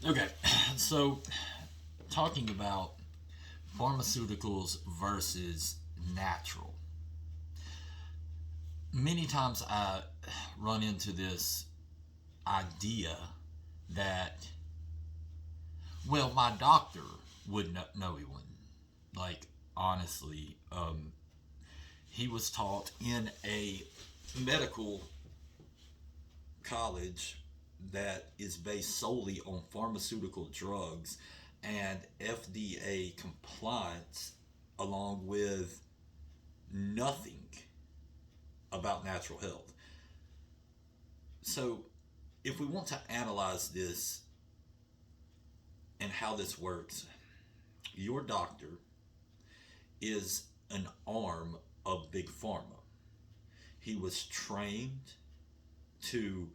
Okay, so talking about pharmaceuticals versus natural. Many times I run into this idea that, well, my doctor would not know he wouldn't. Like, honestly, he was taught in a medical college that is based solely on pharmaceutical drugs and FDA compliance, along with nothing about natural health. So, if we want to analyze this and how this works, your doctor is an arm of Big Pharma. He was trained to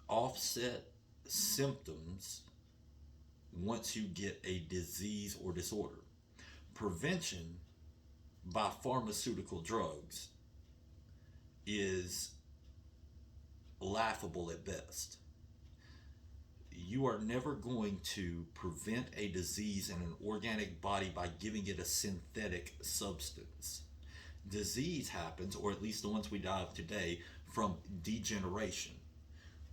offset symptoms once you get a disease or disorder. Prevention by pharmaceutical drugs is laughable at best. You are never going to prevent a disease in an organic body by giving it a synthetic substance. Disease happens, or at least the ones we die of today, from degeneration.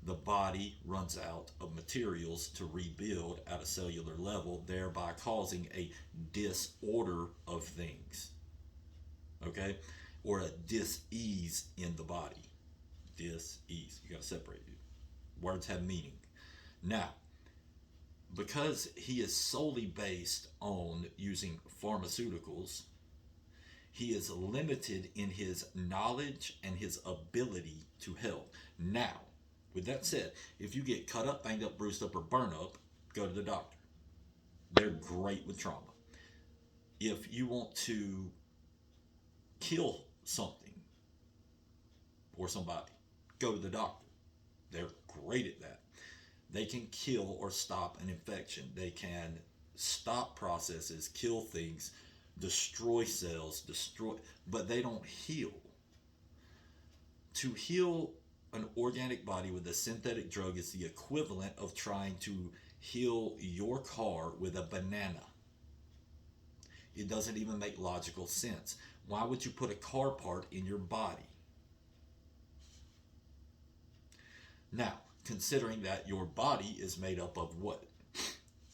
The body runs out of materials to rebuild at a cellular level, thereby causing a disorder of things. Okay? Or a dis-ease in the body. Dis-ease. You gotta separate it. Words have meaning. Now, because he is solely based on using pharmaceuticals, he is limited in his knowledge and his ability to help. Now, with that said, if you get cut up, banged up, bruised up, or burn up, go to the doctor. They're great with trauma. If you want to kill something or somebody, go to the doctor. They're great at that. They can kill or stop an infection. They can stop processes, kill things, destroy cells, but they don't heal. To heal an organic body with a synthetic drug is the equivalent of trying to heal your car with a banana. It doesn't even make logical sense. Why would you put a car part in your body? Now, considering that your body is made up of what?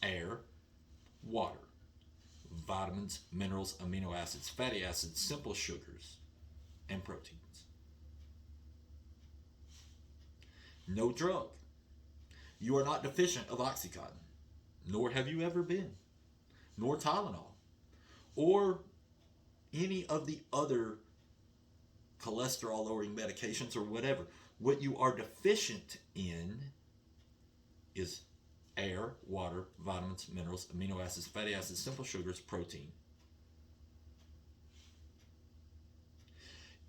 Air, water, vitamins, minerals, amino acids, fatty acids, simple sugars, and proteins. No drug. You are not deficient of Oxycontin, nor have you ever been, nor Tylenol, or any of the other cholesterol lowering medications or whatever. What you are deficient in is air, water, vitamins, minerals, amino acids, fatty acids, simple sugars, protein.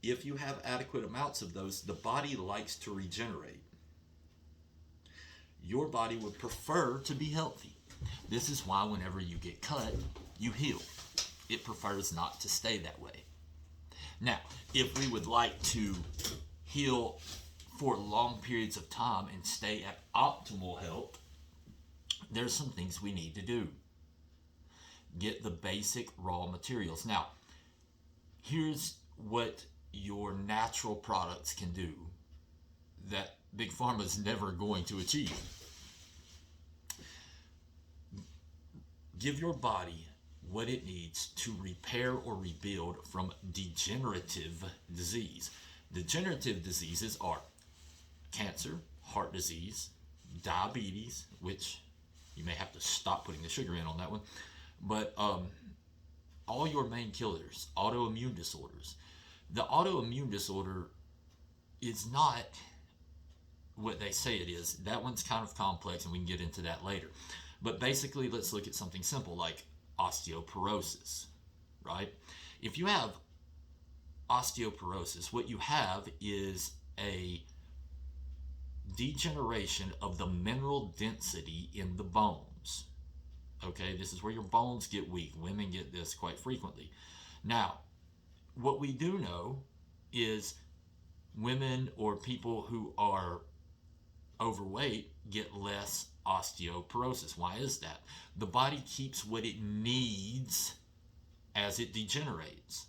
If you have adequate amounts of those, the body likes to regenerate. Your body would prefer to be healthy. This is why whenever you get cut, you heal. It prefers not to stay that way. Now, if we would like to heal for long periods of time and stay at optimal health, there's some things we need to do. Get the basic raw materials. Now, here's what your natural products can do that Big Pharma is never going to achieve. Give your body what it needs to repair or rebuild from degenerative disease. Degenerative diseases are cancer, heart disease, diabetes, which you may have to stop putting the sugar in on that one, but all your main killers, autoimmune disorders. The autoimmune disorder is not what they say it is. That one's kind of complex, and we can get into that later. But basically, let's look at something simple like osteoporosis, right? If you have osteoporosis, what you have is a degeneration of the mineral density in the bones. Okay, this is where your bones get weak. Women get this quite frequently. Now, what we do know is women or people who are overweight get less osteoporosis. Why is that? The body keeps what it needs as it degenerates.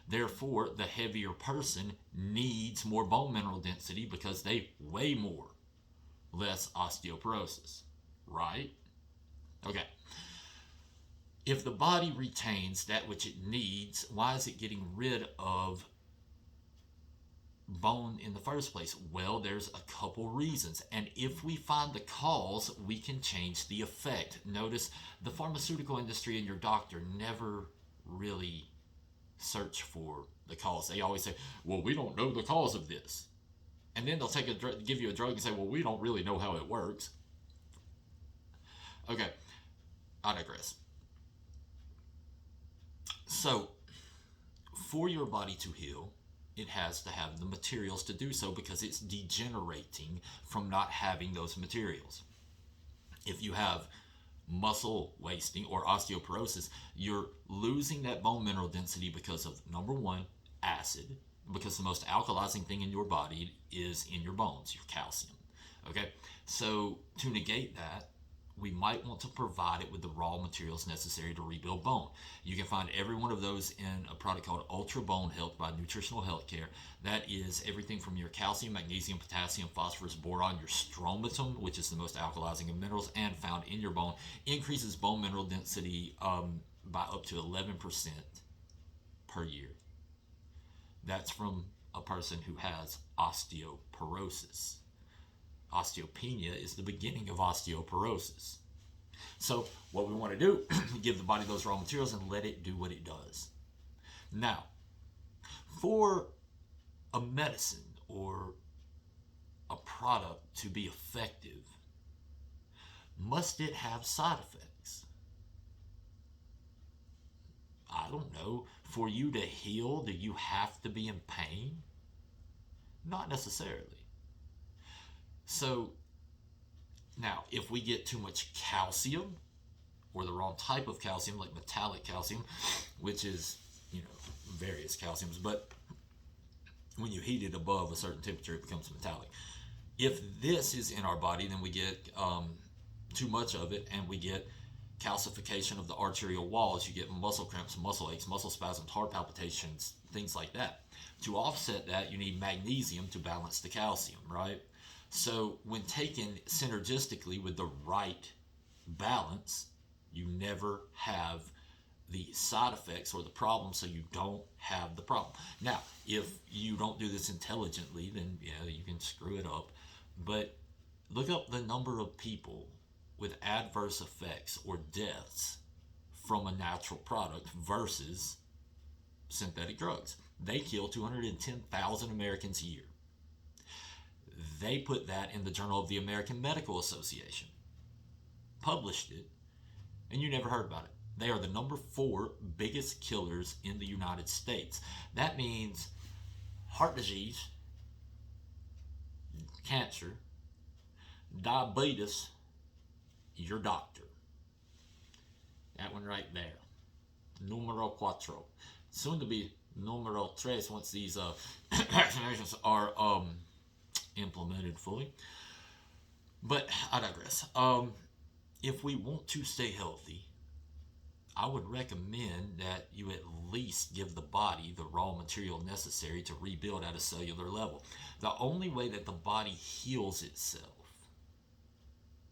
Therefore, the heavier person needs more bone mineral density because they weigh more, less osteoporosis, right? Okay. If the body retains that which it needs, why is it getting rid of bone in the first place? Well, there's a couple reasons. And if we find the cause, we can change the effect. Notice the pharmaceutical industry and your doctor never really search for the cause. They always say, well, we don't know the cause of this. And then they'll give you a drug and say, well, we don't really know how it works. Okay, I digress. So, for your body to heal, it has to have the materials to do so because it's degenerating from not having those materials. If you have muscle wasting or osteoporosis, you're losing that bone mineral density because of number one, acid, because the most alkalizing thing in your body is in your bones, your calcium. Okay, so to negate that, we might want to provide it with the raw materials necessary to rebuild bone. You can find every one of those in a product called Ultra Bone Health by Nutritional Healthcare. That is everything from your calcium, magnesium, potassium, phosphorus, boron, your stromatum, which is the most alkalizing of minerals and found in your bone, increases bone mineral density by up to 11% per year. That's from a person who has osteoporosis. Osteopenia is the beginning of osteoporosis. So what we want to do, give the body those raw materials and let it do what it does. Now, for a medicine or a product to be effective, must it have side effects? I don't know. For you to heal, do you have to be in pain? Not necessarily. So now, if we get too much calcium or the wrong type of calcium, like metallic calcium, which is, various calciums, but when you heat it above a certain temperature, it becomes metallic. If this is in our body, then we get too much of it, and we get calcification of the arterial walls. You get muscle cramps, muscle aches, muscle spasms, heart palpitations, things like that. To offset that, you need magnesium to balance the calcium, right? So when taken synergistically with the right balance, you never have the side effects or the problem, so you don't have the problem. Now, if you don't do this intelligently, then you can screw it up. But look up the number of people with adverse effects or deaths from a natural product versus synthetic drugs. They kill 210,000 Americans a year. They put that in the Journal of the American Medical Association, published it, and you never heard about it. They are the number 4 biggest killers in the United States. That means heart disease, cancer, diabetes, your doctor. That one right there. Numero cuatro. Soon to be numero tres once these vaccinations are implemented fully. But I digress. If we want to stay healthy, I would recommend that you at least give the body the raw material necessary to rebuild at a cellular level. The only way that the body heals itself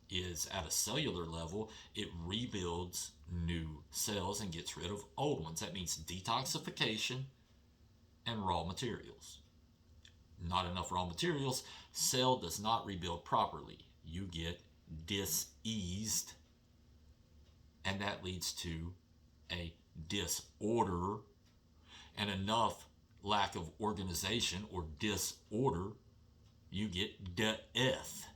is at a cellular level. It rebuilds new cells and gets rid of old ones. That means detoxification and raw materials. Not enough raw materials, cell does not rebuild properly. You get diseased, and that leads to a disorder, and enough lack of organization or disorder, you get death.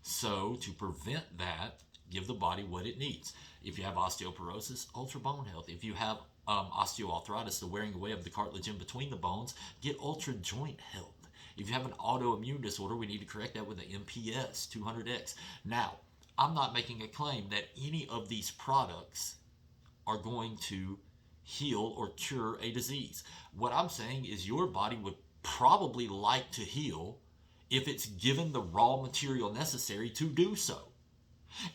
So to prevent that, give the body what it needs. If you have osteoporosis, Ultra Bone Health. If you have osteoarthritis, the wearing away of the cartilage in between the bones, get Ultra Joint Health. If you have an autoimmune disorder, we need to correct that with the MPS 200X. Now, I'm not making a claim that any of these products are going to heal or cure a disease. What I'm saying is your body would probably like to heal if it's given the raw material necessary to do so.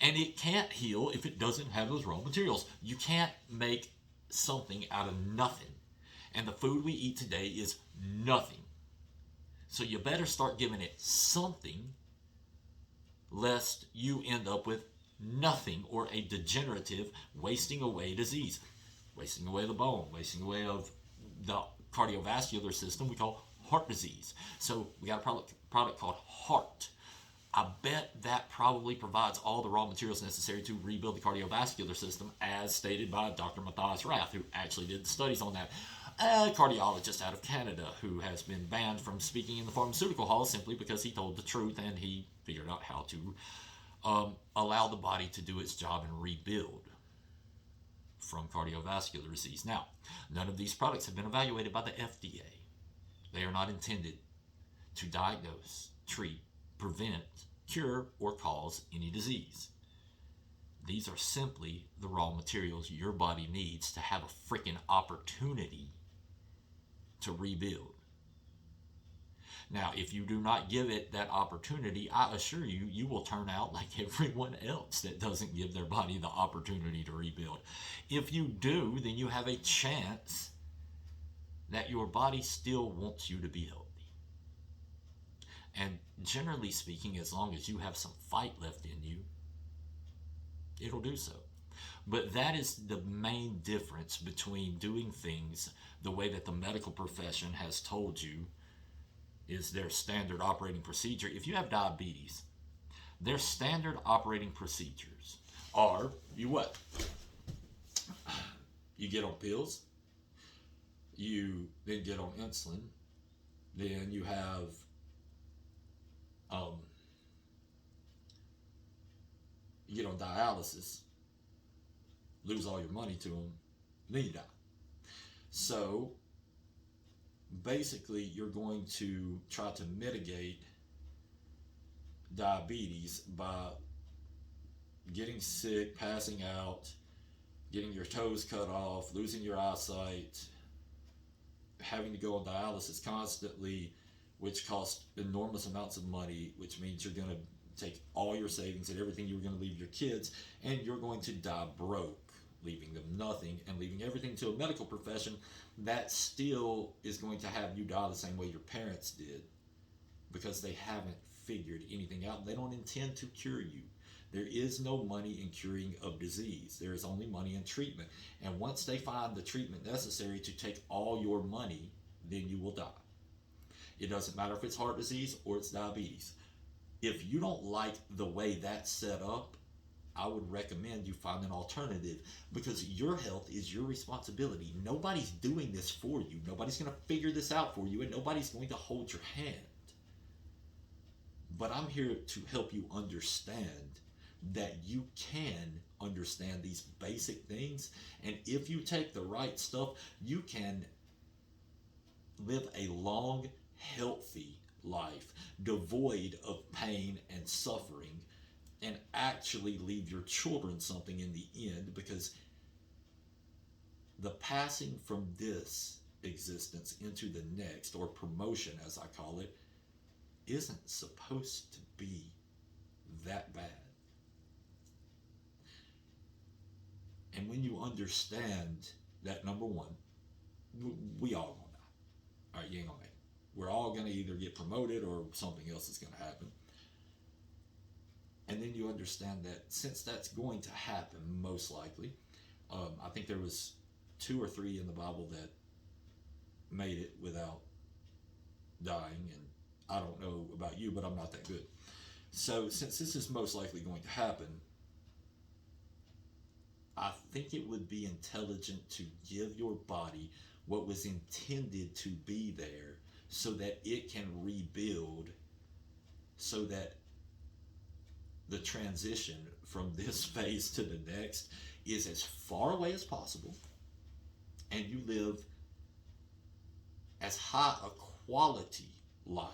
And it can't heal if it doesn't have those raw materials. You can't make something out of nothing. And the food we eat today is nothing. So you better start giving it something, lest you end up with nothing, or a degenerative, wasting away disease. Wasting away the bone, wasting away of the cardiovascular system we call heart disease. So we got a product called Heart. I bet that probably provides all the raw materials necessary to rebuild the cardiovascular system, as stated by Dr. Matthias Rath, who actually did the studies on that. A cardiologist out of Canada who has been banned from speaking in the pharmaceutical hall simply because he told the truth and he figured out how to allow the body to do its job and rebuild from cardiovascular disease. Now, none of these products have been evaluated by the FDA. They are not intended to diagnose, treat, prevent, cure, or cause any disease. These are simply the raw materials your body needs to have a freaking opportunity to rebuild. Now, if you do not give it that opportunity, I assure you, you will turn out like everyone else that doesn't give their body the opportunity to rebuild. If you do, then you have a chance that your body still wants you to be healthy. And generally speaking, as long as you have some fight left in you, it'll do so. But that is the main difference between doing things the way that the medical profession has told you is their standard operating procedure. If you have diabetes, their standard operating procedures are, you what? You get on pills, you then get on insulin, then you have you get on dialysis, lose all your money to them, then you die. So basically, you're going to try to mitigate diabetes by getting sick, passing out, getting your toes cut off, losing your eyesight, having to go on dialysis constantly, which costs enormous amounts of money, which means you're going to take all your savings and everything you were going to leave your kids, and you're going to die broke, leaving them nothing and leaving everything to a medical profession that still is going to have you die the same way your parents did, because they haven't figured anything out. They don't intend to cure you. There is no money in curing of disease. There is only money in treatment. And once they find the treatment necessary to take all your money, then you will die. It doesn't matter if it's heart disease or it's diabetes. If you don't like the way that's set up, I would recommend you find an alternative, because your health is your responsibility. Nobody's doing this for you. Nobody's going to figure this out for you, and nobody's going to hold your hand. But I'm here to help you understand that you can understand these basic things, and if you take the right stuff, you can live a long, healthy life, devoid of pain and suffering, and actually leave your children something in the end, because the passing from this existence into the next, or promotion as I call it, isn't supposed to be that bad. And when you understand that, number one, we all gonna die. All right, you ain't gonna make it. We're all gonna either get promoted or something else is gonna happen. And then you understand that since that's going to happen, most likely, I think there was 2 or 3 in the Bible that made it without dying, and I don't know about you, but I'm not that good. So since this is most likely going to happen, I think it would be intelligent to give your body what was intended to be there so that it can rebuild, so that the transition from this phase to the next is as far away as possible, and you live as high a quality life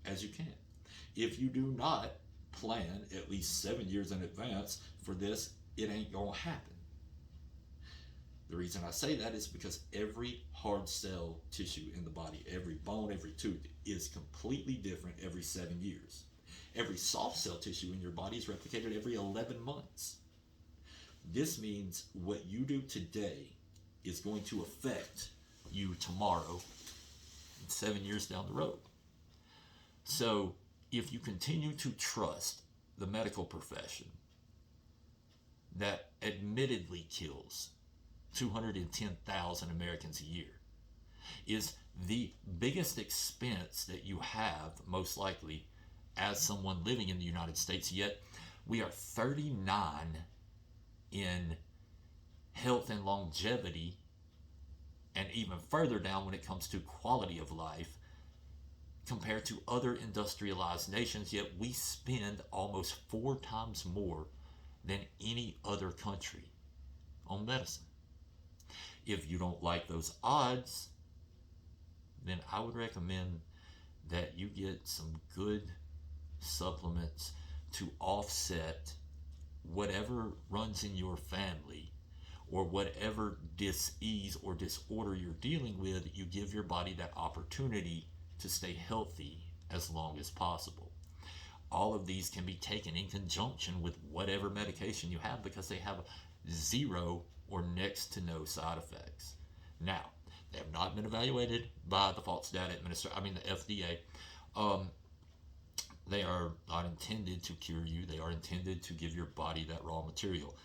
as you can. If you do not plan at least 7 years in advance for this, it ain't gonna happen. The reason I say that is because every hard cell tissue in the body, every bone, every tooth, is completely different every 7 years. Every soft cell tissue in your body is replicated every 11 months. This means what you do today is going to affect you tomorrow and 7 years down the road. So if you continue to trust the medical profession that admittedly kills 210,000 Americans a year, is the biggest expense that you have, most likely, as someone living in the United States, yet we are 39 in health and longevity, and even further down when it comes to quality of life compared to other industrialized nations, yet we spend almost 4 times more than any other country on medicine. If you don't like those odds, then I would recommend that you get some good supplements to offset whatever runs in your family or whatever dis-ease or disorder you're dealing with. You give your body that opportunity to stay healthy as long as possible. All of these can be taken in conjunction with whatever medication you have because they have zero or next to no side effects. Now, they have not been evaluated by the the FDA. They are not intended to cure you. They are intended to give your body that raw material.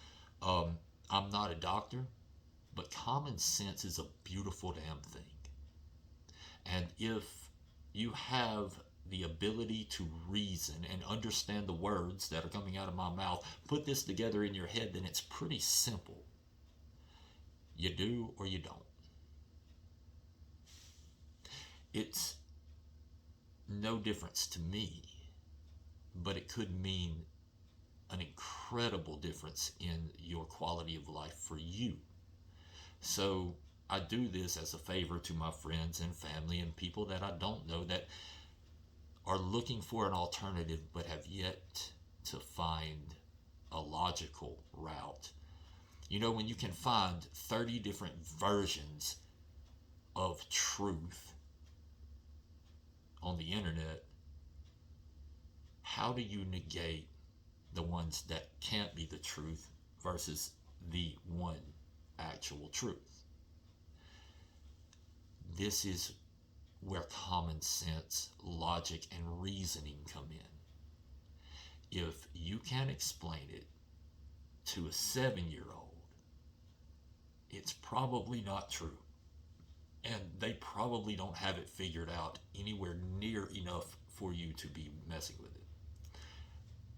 I'm not a doctor, but common sense is a beautiful damn thing. And if you have the ability to reason and understand the words that are coming out of my mouth, put this together in your head, then it's pretty simple. You do or you don't. It's no difference to me, but it could mean an incredible difference in your quality of life for you. So I do this as a favor to my friends and family and people that I don't know that are looking for an alternative but have yet to find a logical route. You know, when you can find 30 different versions of truth on the internet, how do you negate the ones that can't be the truth versus the one actual truth? This is where common sense, logic, and reasoning come in. If you can't explain it to a 7-year-old, it's probably not true. And they probably don't have it figured out anywhere near enough for you to be messing with it.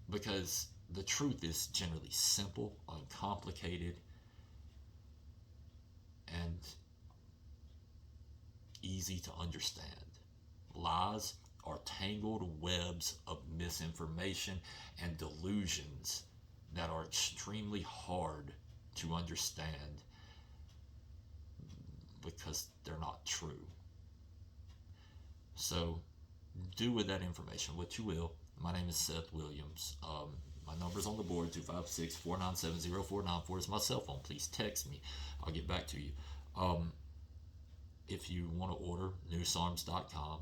Because the truth is generally simple, uncomplicated, and easy to understand. Lies are tangled webs of misinformation and delusions that are extremely hard to understand because they're not true. So do with that information what you will. My name is Seth Williams. My number's on the board, 256-497-0494 is my cell phone. Please text me. I'll get back to you. If you want to order, newsarms.com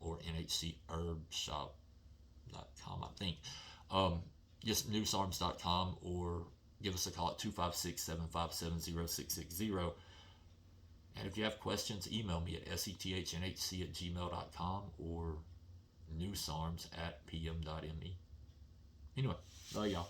or nhcherbshop.com, I think. Just newsarms.com or give us a call at 256-757-0660. And if you have questions, email me at sethnhc@gmail.com or newsarms@pm.me. Anyway, bye y'all.